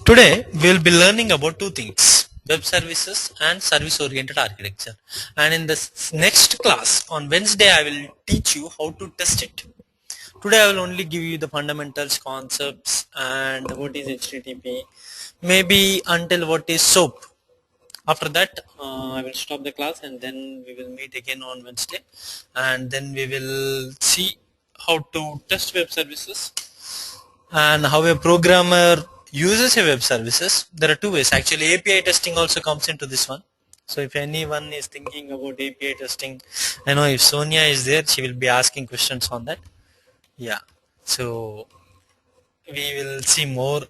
Today we will be learning about two things, web services and service oriented architecture, and in this next class on Wednesday I will teach you how to test it. Today I will only give you the fundamentals, concepts, and what is HTTP, maybe until what is SOAP. After that I will stop the class and then we will meet again on Wednesday, and then we will see how to test web services and how a programmer uses a web services. There are two ways actually. API testing also comes into this one. So if anyone is thinking about API testing, I know if Sonia is there, she will be asking questions on that. Yeah, so we will see more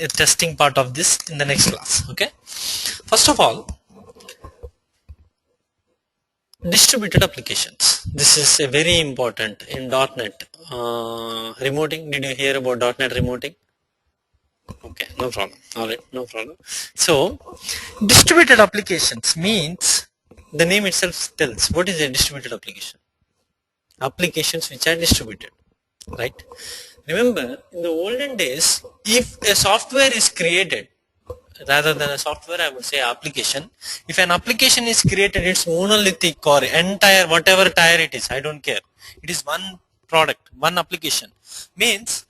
testing part of this in the next class. Okay, first of all, distributed applications. This is a very important in .NET remoting. Did you hear about .NET remoting? Okay, no problem. All right, no problem. So, distributed applications means the name itself tells what is a distributed application. Applications which are distributed, right? Remember, in the olden days, if a software is created, rather than a software, I would say application. If an application is created, it's monolithic or entire, whatever tier it is, I don't care. It is one product, one application. Means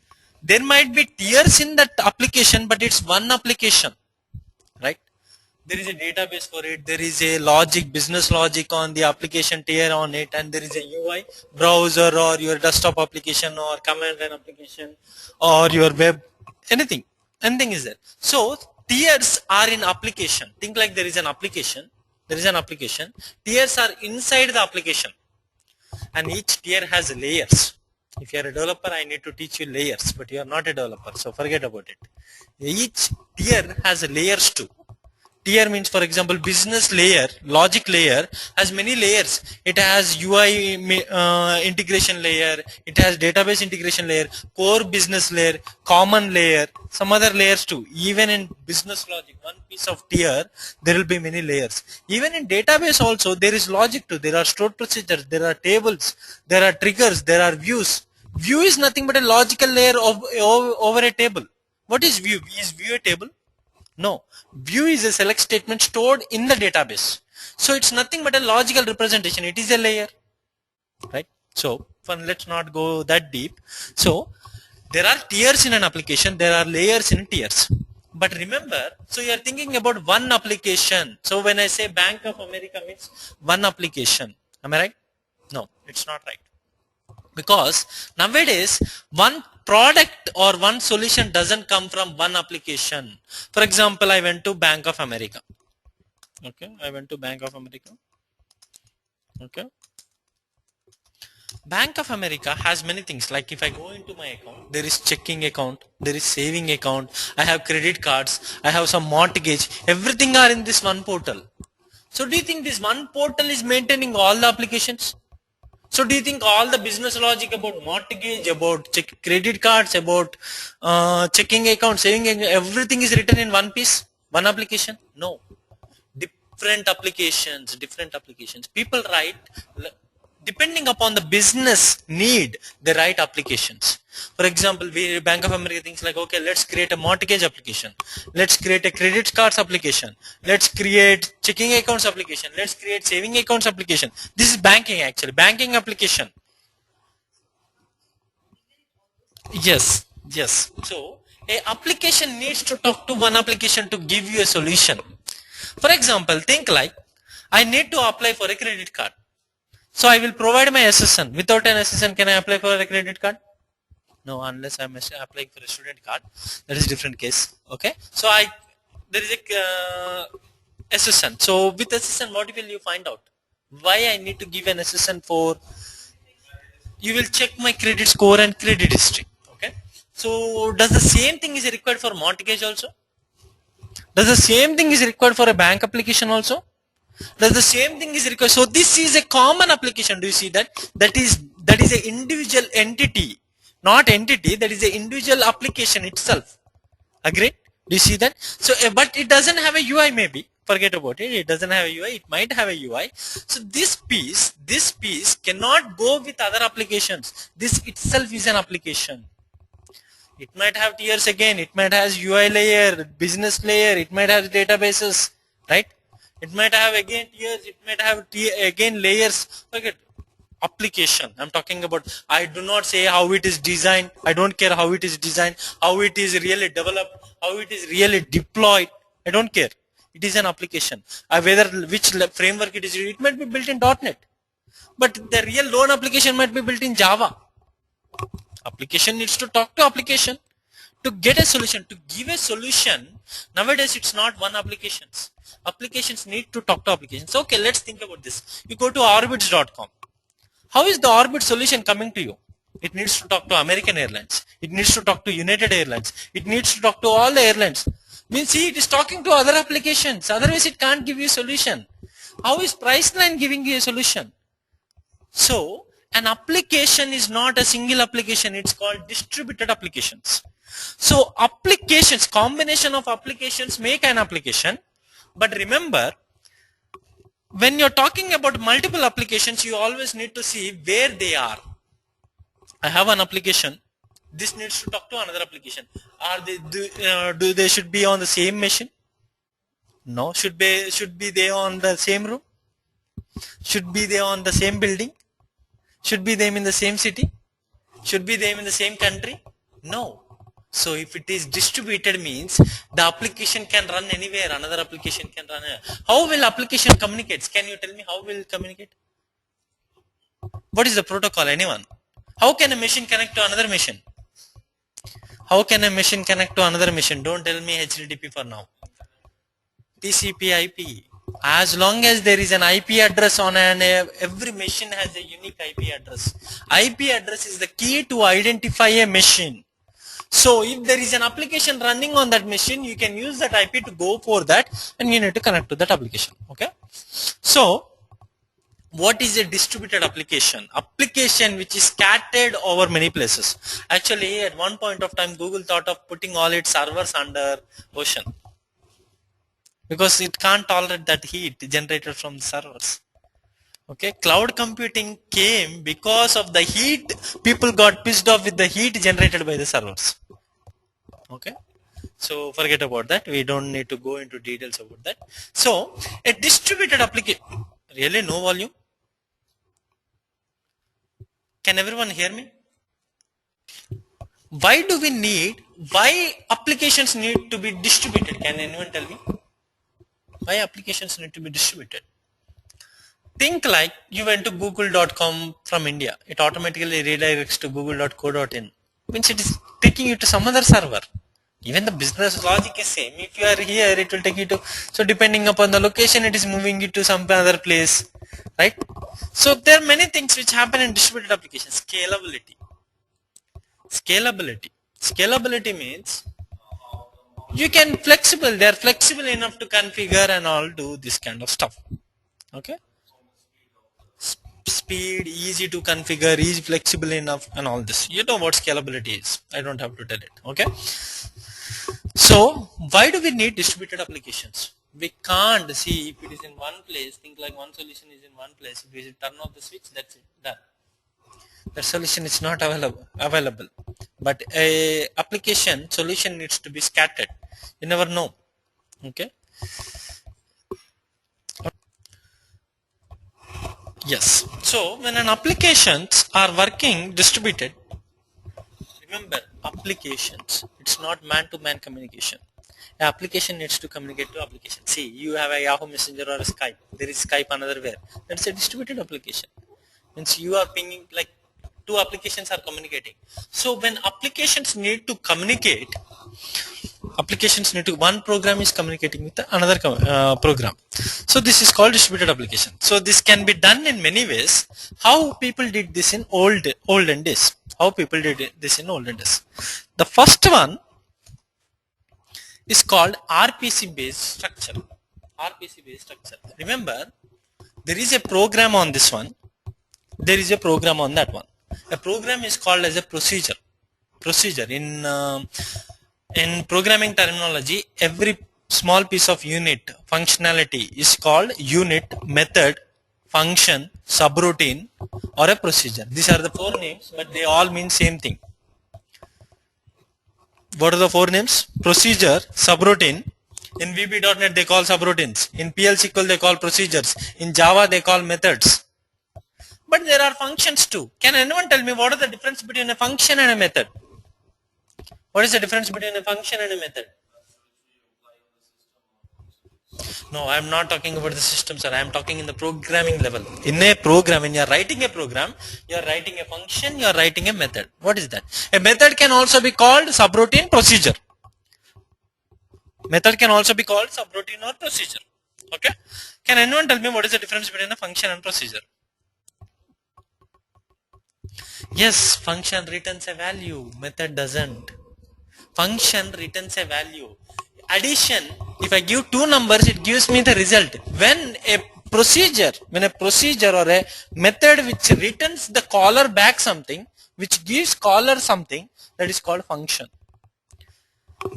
there might be tiers in that application, but it's one application, right? There is a database for it, there is a logic, business logic on the application tier on it, and there is a UI, browser or your desktop application or command line application or your web, anything is there. So tiers are in application. Think like there is an application, tiers are inside the application, and each tier has layers. If you are a developer, I need to teach you layers, but you are not a developer, so forget about it. Each tier has layers too. Tier means, for example, business layer, logic layer has many layers. It has UI integration layer, it has database integration layer, core business layer, common layer, some other layers too. Even in business logic, one piece of tier, there will be many layers. Even in database also, there is logic too. There are stored procedures, there are tables, there are triggers, there are views. View is nothing but a logical layer over a table. What is view? Is view a table? No, view is a select statement stored in the database. So it's nothing but a logical representation. It is a layer, right? So let's not go that deep. So there are tiers in an application, there are layers in tiers. But remember, so you are thinking about one application. So when I say Bank of America means one application, am I right? No, it's not right. Because nowadays one product or one solution doesn't come from one application. For example, I went to Bank of America. Okay, I went to Bank of America. Okay, Bank of America has many things. Like if I go into my account, there is checking account, there is saving account, I have credit cards, I have some mortgage, everything are in this one portal. So do you think this one portal is maintaining all the applications? So do you think all the business logic about mortgage, about credit cards, about checking account, saving account, everything is written in one piece, one application? No. Different applications. People write, depending upon the business need, they write applications. For example, Bank of America thinks like, okay, let's create a mortgage application, let's create a credit cards application, let's create checking accounts application, let's create saving accounts application. This is banking actually, banking application. Yes. So a application needs to talk to one application to give you a solution. For example, think like I need to apply for a credit card. So I will provide my SSN. Without an SSN, can I apply for a credit card? No, unless I'm applying for a student card. That is a different case. Okay. So there is a SSN. So with SSN, what will you find out? Why I need to give an SSN for? You will check my credit score and credit history. Okay. So does the same thing is required for mortgage also? Does the same thing is required for a bank application also? Does the same thing is required? So this is a common application. Do you see that? That is an individual entity, not entity. That is an individual application itself. Agree? Do you see that? So, but it doesn't have a UI. Maybe forget about it. It doesn't have a UI. It might have a UI. So this piece cannot go with other applications. This itself is an application. It might have tiers again. It might have UI layer, business layer. It might have databases, right? It might have again tiers. It might have again layers. Look at application. I'm talking about. I do not say how it is designed. I don't care how it is designed, how it is really developed, how it is really deployed. I don't care. It is an application. Whether which framework it is, it might be built in .NET, but the real loan application might be built in Java. Application needs to talk to application to get a solution, to give a solution. Nowadays, it's not one applications. Applications need to talk to applications. Okay, let's think about this. You go to orbitz.com. How is the Orbit solution coming to you? It needs to talk to American Airlines. It needs to talk to United Airlines. It needs to talk to all the airlines. Means see, it is talking to other applications. Otherwise, it can't give you a solution. How is Priceline giving you a solution? So, an application is not a single application. It's called distributed applications. So, applications, combination of applications make an application. But remember, when you're talking about multiple applications, you always need to see where they are. I have an application. This needs to talk to another application. Are they do they should be on the same machine? No. Should be they on the same room? Should be they on the same building? Should be them in the same city? Should be them in the same country? No. So if it is distributed means the application can run anywhere, another application can run anywhere. How will application communicate? Can you tell me how will it communicate? What is the protocol? Anyone? How can a machine connect to another machine? How can a machine connect to another machine? Don't tell me HTTP for now. TCP IP. As long as there is an IP address on every machine has a unique IP address. IP address is the key to identify a machine. So if there is an application running on that machine, you can use that IP to go for that, and you need to connect to that application. Okay. So what is a distributed application? Application which is scattered over many places. Actually, at one point of time, Google thought of putting all its servers under ocean, because it can't tolerate that heat generated from the servers. Okay, cloud computing came because of the heat. People got pissed off with the heat generated by the servers. Okay, so forget about that. We don't need to go into details about that. So a distributed application, really no volume. Can everyone hear me? Why do we need, why applications need to be distributed? Can anyone tell me? Why applications need to be distributed? Think like you went to google.com from India. It automatically redirects to google.co.in. Means it is taking you to some other server. Even the business logic is same. If you are here, it will take you to, so depending upon the location, it is moving you to some other place, right? So there are many things which happen in distributed applications. Scalability means you can flexible. They are flexible enough to configure and all do this kind of stuff. Okay. Speed, easy to configure, easy, flexible enough, and all this. You know what scalability is. I don't have to tell it. Okay. So why do we need distributed applications? We can't see if it is in one place. Think like one solution is in one place. If we turn off the switch, that's it. Done. That solution is not available. But a application solution needs to be scattered. You never know. Okay. Yes. So when an applications are working distributed, remember applications. It's not man-to-man communication. An application needs to communicate to application. See, you have a Yahoo Messenger or a Skype. There is Skype another where. That's a distributed application. Means you are pinging, like two applications are communicating. So when applications need to communicate, one program is communicating with another program. So this is called distributed application. So this can be done in many ways. How people did this in olden days. The first one is called RPC based structure. Remember, there is a program on this one. There is a program on that one. A program is called as a procedure. In programming terminology, every small piece of unit functionality is called unit, method, function, subroutine, or a procedure. These are the four names, but they all mean same thing. What are the four names? Procedure, subroutine. In VB.NET they call subroutines. In PL SQL they call procedures. In Java they call methods. But there are functions too. Can anyone tell me what is the difference between a function and a method? What is the difference between a function and a method? No, I am not talking about the system, sir. I am talking in the programming level. In a program, when you are writing a program, you are writing a function, you are writing a method. What is that? A method can also be called subroutine, procedure. Method can also be called subroutine or procedure. Okay? Can anyone tell me what is the difference between a function and procedure? Yes, function returns a value, method doesn't. Function returns a value. Addition, if I give two numbers, it gives me the result. When a procedure or a method which returns the caller back something, which gives caller something, that is called function.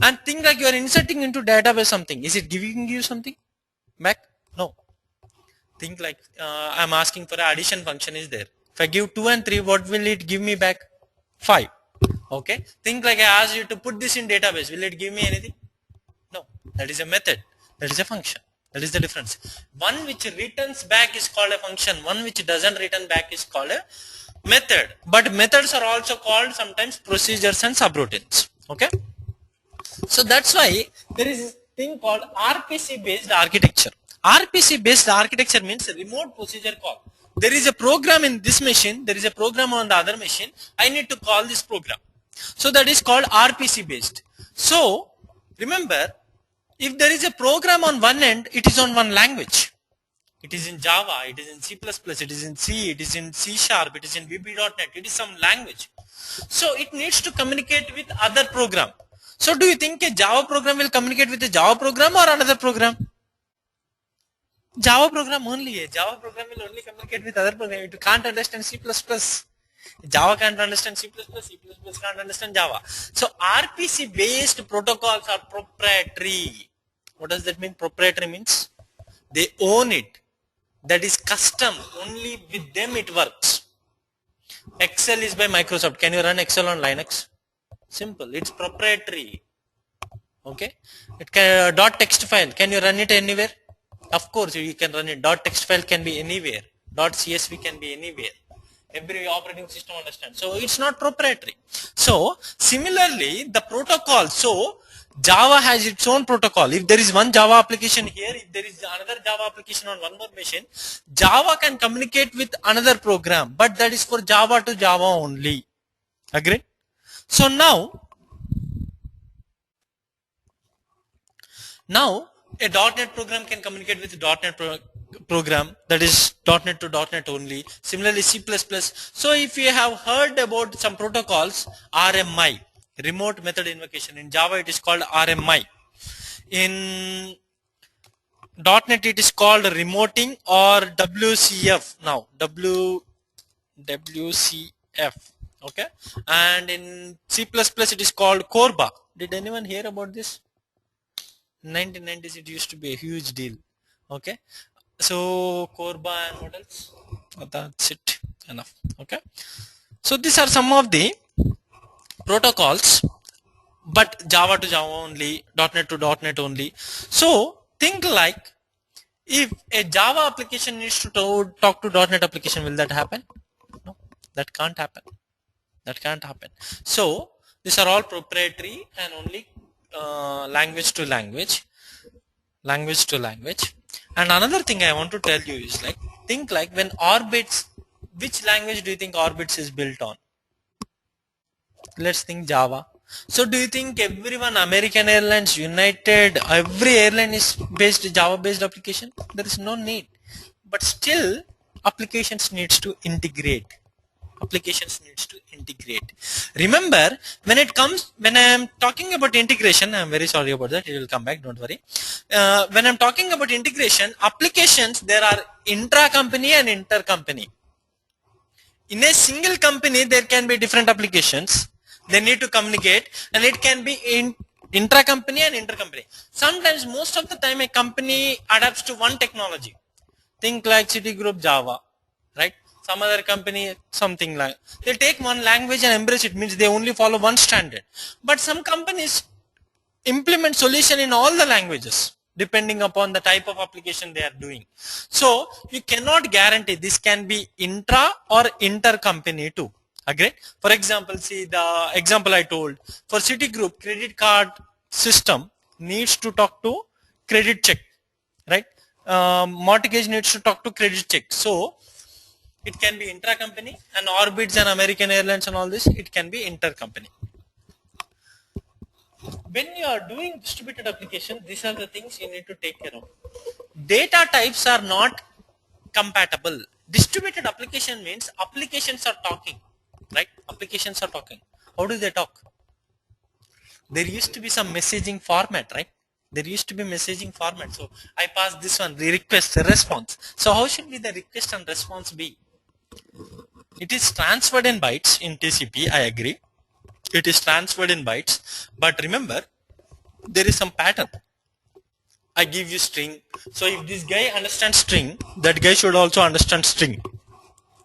And think like you are inserting into database something. Is it giving you something back? No. Think like I am asking for an addition function is there. If I give 2 and 3, what will it give me back? 5. Okay. Think like I asked you to put this in database. Will it give me anything? No. That is a method. That is a function. That is the difference. One which returns back is called a function. One which doesn't return back is called a method. But methods are also called sometimes procedures and subroutines. Okay. So that's why there is a thing called RPC based architecture. RPC based architecture means remote procedure call. There is a program in this machine, there is a program on the other machine, I need to call this program. So that is called RPC based. So remember, if there is a program on one end, it is on one language. It is in Java, it is in C++, it is in C, it is in C#, it is in VB.NET, it is some language. So it needs to communicate with other program. So do you think a Java program will communicate with a Java program or another program? Java program only. A Java program will only communicate with other program. It can't understand C++. Java can't understand C++, C++ can't understand Java. So RPC based protocols are proprietary. What does that mean? Proprietary means they own it. That is custom. Only with them it works. Excel is by Microsoft. Can you run Excel on Linux? Simple. It's proprietary. Okay. It can .text file. Can you run it anywhere? Of course you can run it. .text file can be anywhere. .csv can be anywhere. Every operating system understands. So it's not proprietary. So similarly the protocol. So Java has its own protocol. If there is one Java application here, if there is another Java application on one more machine, Java can communicate with another program, but that is for Java to Java only. Agree? So now a .NET program can communicate with a .NET program, that is .NET to .NET only. Similarly C++. So if you have heard about some protocols, RMI, remote method invocation. In Java it is called RMI. In .NET it is called remoting or WCF now. WCF. Okay. And in C++ it is called Corba. Did anyone hear about this? 1990s it used to be a huge deal. Okay. So Corba and what else? Oh, that's it. Enough. Okay. So these are some of the protocols, but Java to Java only, .NET to .NET only. So think like if a Java application needs to talk to .NET application, will that happen? No, that can't happen. That can't happen. So these are all proprietary and only language to language. And another thing I want to tell you is like, think like when Orbitz, which language do you think Orbitz is built on? Let's think Java. So do you think everyone, American Airlines, United, every airline is based Java based application? There is no need. But still applications needs to integrate. Remember, when I am talking about integration, I am very sorry about that, it will come back, don't worry. When I am talking about integration, applications, there are intra-company and inter-company. In a single company, there can be different applications. They need to communicate, and it can be intra-company and inter-company. Sometimes, most of the time, a company adapts to one technology. Think like Citigroup Java, right? some other company something like they take one language and embrace it, means they only follow one standard. But some companies implement solution in all the languages depending upon the type of application they are doing. So you cannot guarantee this can be intra or inter company too. Agree? For example, see the example I told, for Citigroup credit card system needs to talk to credit check, right? Mortgage needs to talk to credit check. So it can be intra company, and Orbitz and American Airlines and all this, it can be inter company. When you are doing distributed application, these are the things you need to take care of. Data types are not compatible. Distributed application means applications are talking, right? Applications are talking. How do they talk? There used to be some messaging format, right? There used to be messaging format. So I pass this one, the request, the response. So how should be the request and response be? It is transferred in bytes in TCP, I agree. It is transferred in bytes, but remember, there is some pattern. I give you string. So if this guy understands string, that guy should also understand string.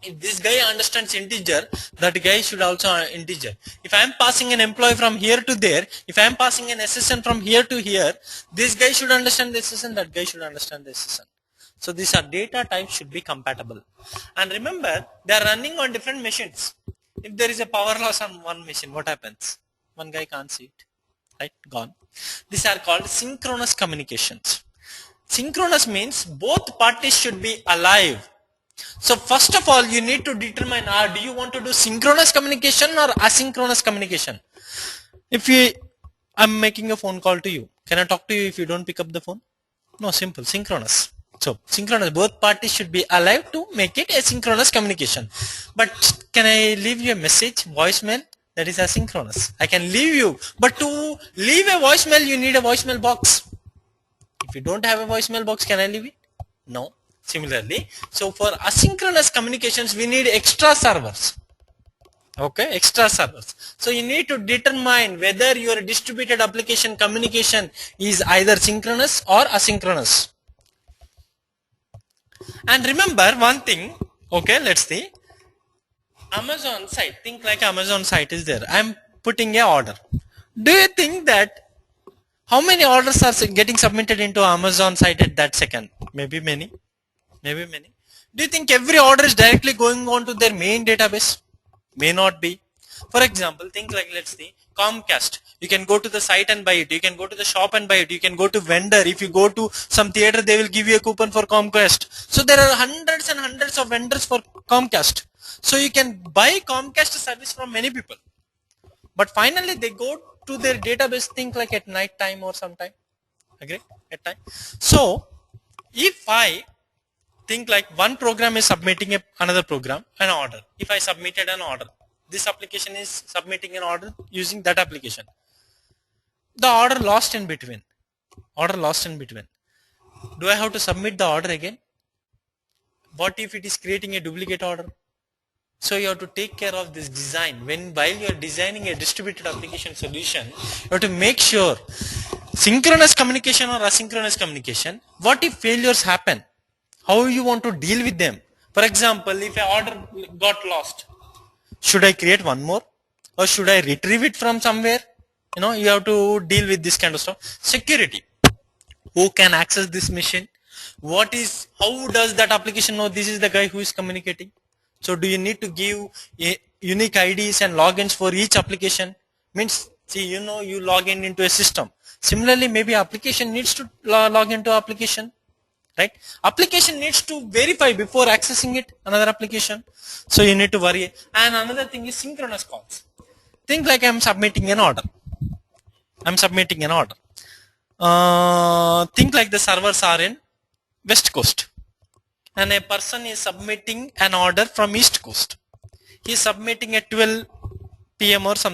If this guy understands integer, that guy should also integer. If I am passing an employee from here to there, if I am passing an SSN from here to here, this guy should understand the SSN, that guy should understand the SSN. So these are data types should be compatible. And remember, they are running on different machines. If there is a power loss on one machine, what happens? One guy can't see it, right? Gone. These are called synchronous communications. Synchronous means both parties should be alive. So first of all, you need to determine, do you want to do synchronous communication or asynchronous communication? If I'm making a phone call to you, can I talk to you if you don't pick up the phone? No, simple, synchronous. So synchronous, both parties should be alive to make it a synchronous communication. But can I leave you a message, voicemail? That is asynchronous. I can leave you, but to leave a voicemail, you need a voicemail box. If you don't have a voicemail box, can I leave it? No. Similarly, so for asynchronous communications, we need extra servers. Okay, extra servers. So you need to determine whether your distributed application communication is either synchronous or asynchronous. And remember one thing, okay, let's see. Amazon site, think like Amazon site is there. I'm putting a order. Do you think that how many orders are getting submitted into Amazon site at that second? Maybe many. Maybe many. Do you think every order is directly going on to their main database? May not be. For example, think like, let's see, Comcast. You can go to the site and buy it. You can go to the shop and buy it. You can go to vendor. If you go to some theater, they will give you a coupon for Comcast. So there are hundreds and hundreds of vendors for Comcast. So you can buy Comcast service from many people. But finally, they go to their database, think like at night time or sometime. Agree? At time. So if I think like one program is submitting another program, an order. If I submitted an order, this application is submitting an order using that application. The order lost in between. Order lost in between. Do I have to submit the order again? What if it is creating a duplicate order? So you have to take care of this design. While you are designing a distributed application solution, you have to make sure synchronous communication or asynchronous communication. What if failures happen? How you want to deal with them? For example, if an order got lost, should I create one more or should I retrieve it from somewhere? You have to deal with this kind of stuff. Security. Who can access this machine? How does that application know this is the guy who is communicating? So do you need to give unique IDs and logins for each application? Means, see, you log into a system. Similarly, maybe application needs to log into application. Right? Application needs to verify before accessing it, another application. So you need to worry. And another thing is synchronous calls. Think like I'm submitting an order. Think like the servers are in West Coast. And a person is submitting an order from East Coast. He is submitting at 12 p.m. or something.